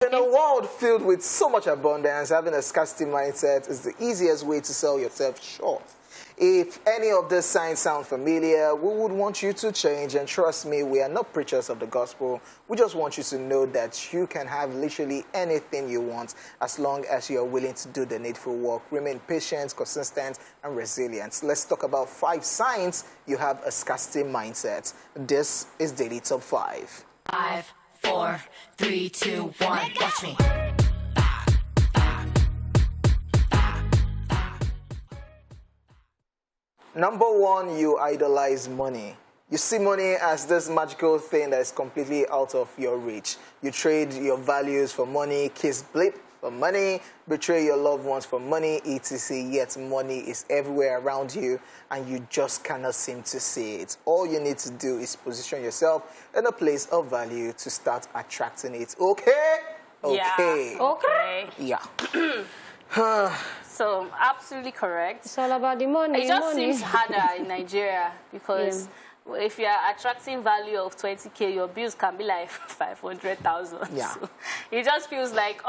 In a world filled with so much abundance, having a scarcity mindset is the easiest way to sell yourself short. If any of these signs sound familiar, we would want you to change, and trust me, we are not preachers of the gospel. We just want you to know that you can have literally anything you want as long as you are willing to do the needful work. Remain patient, consistent, and resilient. Let's talk about 5 signs you have a scarcity mindset. This is Daily Top 5. 5, 4, 3, 2, 1. Watch me. Number 1, you idolize money. You see money as this magical thing that is completely out of your reach. You trade your values for money, kiss bleep for money, betray your loved ones for money, etc. Yet money is everywhere around you and you just cannot seem to see it. All you need to do is position yourself in a place of value to start attracting it. Okay? Okay. Yeah. Okay. Yeah. So, absolutely correct. It's all about the money. It just seems harder in Nigeria because if you are attracting value of 20K, your bills can be like 500,000. Yeah. So it just feels like,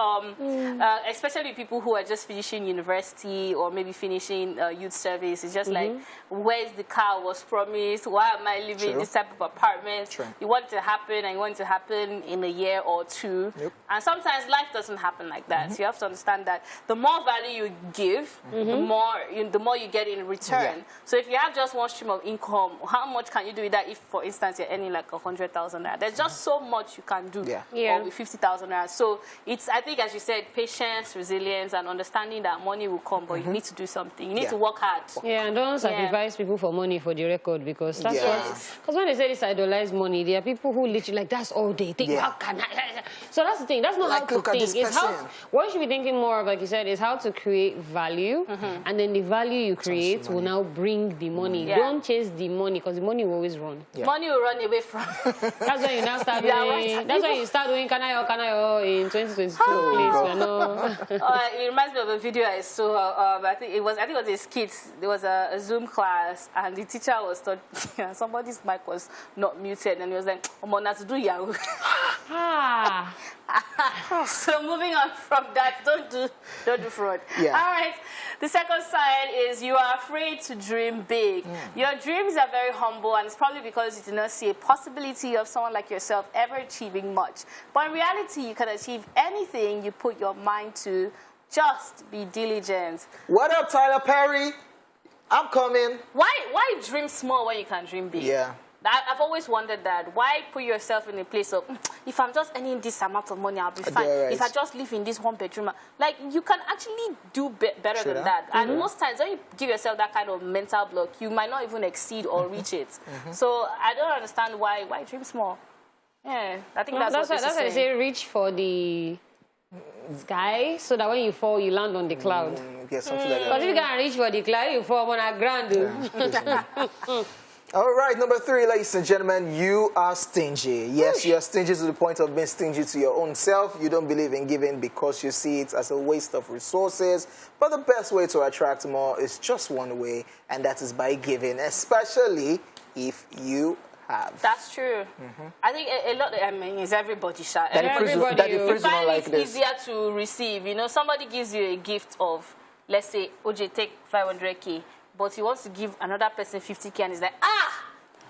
especially people who are just finishing university or maybe finishing youth service, it's just like, where's the car was promised? Why am I living in this type of apartment? You want it to happen, and you want it to happen in a year or 2. And sometimes life doesn't happen like that. So you have to understand that the more value you give, the more you get in return. So if you have just one stream of income, how much can you do with that if, for instance, you're earning like 100,000 naira? There's just so much you can do or with 50,000 naira. So it's, I think, as you said, patience, resilience, and understanding that money will come, but you need to do something. You need to work hard. Yeah, and don't sacrifice people for money for the record, because that's what... Because when they say this idolize money, there are people who literally like, that's all they think. How can I? So that's the thing. That's not how to think. It's how, what you should be thinking more of, like you said, is how to create value, and then the value you create will now bring the money. Don't chase the money, because the money will always run. Money will run away from. That's when you now start doing. That's when you start doing can I in 2022. Please, it reminds me of a video I saw. I think it was his kids. There was a Zoom class, and the teacher was taught. Somebody's mic was not muted, and he was like, "I'm not to do Yahoo." So moving on from that, don't do fraud. All right. The second sign is you are afraid to dream big. Your dreams are very humble, and it's probably because you do not see a possibility of someone like yourself ever achieving much. But in reality, you can achieve anything you put your mind to. Just be diligent. What up, Tyler Perry? I'm coming. Why dream small when you can dream big? Yeah. I've always wondered that. Why put yourself in a place of, if I'm just earning this amount of money, I'll be fine. If I just live in this one bedroom, like, you can actually do better than that. And most times, when you give yourself that kind of mental block, you might not even exceed or reach it. So I don't understand why dream small. Yeah, I think that's what why they say reach for the sky, so that when you fall, you land on the cloud. Yeah, something like that. Because if you can't reach for the cloud, you fall on a ground. All right, number 3, ladies and gentlemen, you are stingy. Yes, you are stingy to the point of being stingy to your own self. You don't believe in giving because you see it as a waste of resources. But the best way to attract more is just one way, and that is by giving, especially if you have. That's true. I think a lot, I mean, it's everybody shy. You find it's easier to receive. You know, somebody gives you a gift of, let's say, OJ, take 500K. But he wants to give another person 50K, and he's like,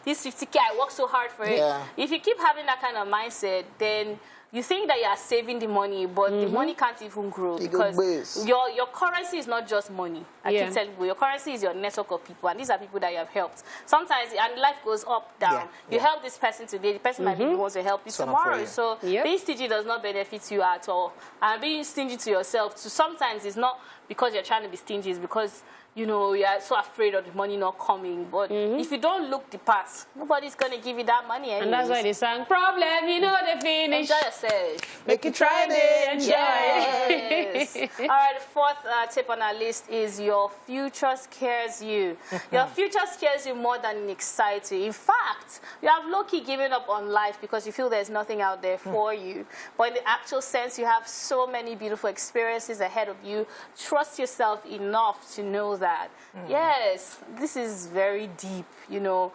this 50K, I worked so hard for it. If you keep having that kind of mindset, then you think that you are saving the money, but the money can't even grow, because your currency is not just money. I keep telling you, your currency is your network of people, and these are people that you have helped. Sometimes, and life goes up, down. You help this person today, the person might be the one to help you tomorrow. So being stingy does not benefit you at all. And being stingy to yourself, sometimes it's not because you're trying to be stingy, it's because you know, you are so afraid of the money not coming. But if you don't look the part, nobody's going to give you that money anyways. And that's why they sang, problem, you know the finish. Enjoy yourself. Make you try it, enjoy. Yes. All right, the fourth tip on our list is your future scares you. Your future scares you more than it excites you. In fact, you have low-key given up on life because you feel there's nothing out there for you. But in the actual sense, you have so many beautiful experiences ahead of you. Trust yourself enough to know that. Yes, this is very deep, you know.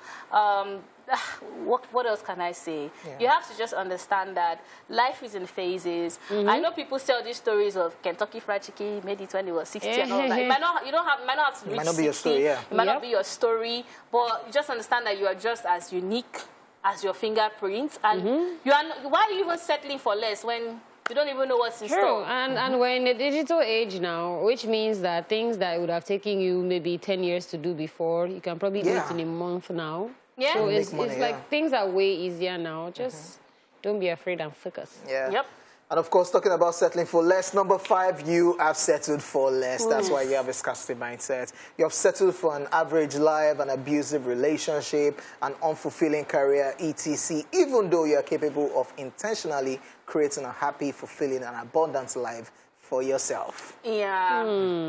What else can I say? Yeah. You have to just understand that life is in phases. I know people tell these stories of Kentucky Fried Chicken made it when they were 60 and all that. It might not have to reach 60. Might not be your story, yeah. It might not be your story, but you just understand that you are just as unique as your fingerprints. And why are you even settling for less when you don't even know what's in store? And we're in a digital age now, which means that things that would have taken you maybe 10 years to do before, you can probably do it in a month now. Yeah. So it's money, like things are way easier now. Just don't be afraid and focus. Yeah. Yep. And of course, talking about settling for less, number 5, you have settled for less. That's why you have a scarcity mindset. You have settled for an average life, an abusive relationship, an unfulfilling career, etc., even though you are capable of intentionally creating a happy, fulfilling, and abundant life for yourself. Yeah.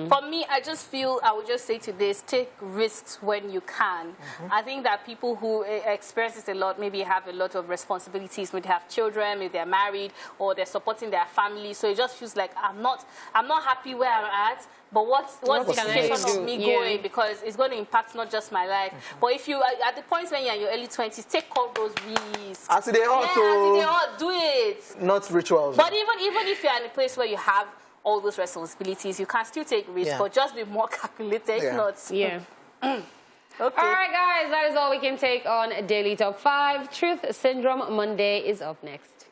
For me, I just feel, I would just say to this, take risks when you can. I think that people who experience this a lot, maybe have a lot of responsibilities, maybe they have children, maybe they're married, or they're supporting their family. So it just feels like I'm not happy where I'm at, but what's the implication of me going? Because it's going to impact not just my life. But if you, at the point when you're in your early 20s, take all those risks. As they ought do it. Not rituals. But even if you're in a place where you have all those responsibilities, you can still take risks, but just be more calculated. Okay. All right, guys, that is all we can take on Daily Top 5. Truth Syndrome Monday is up next.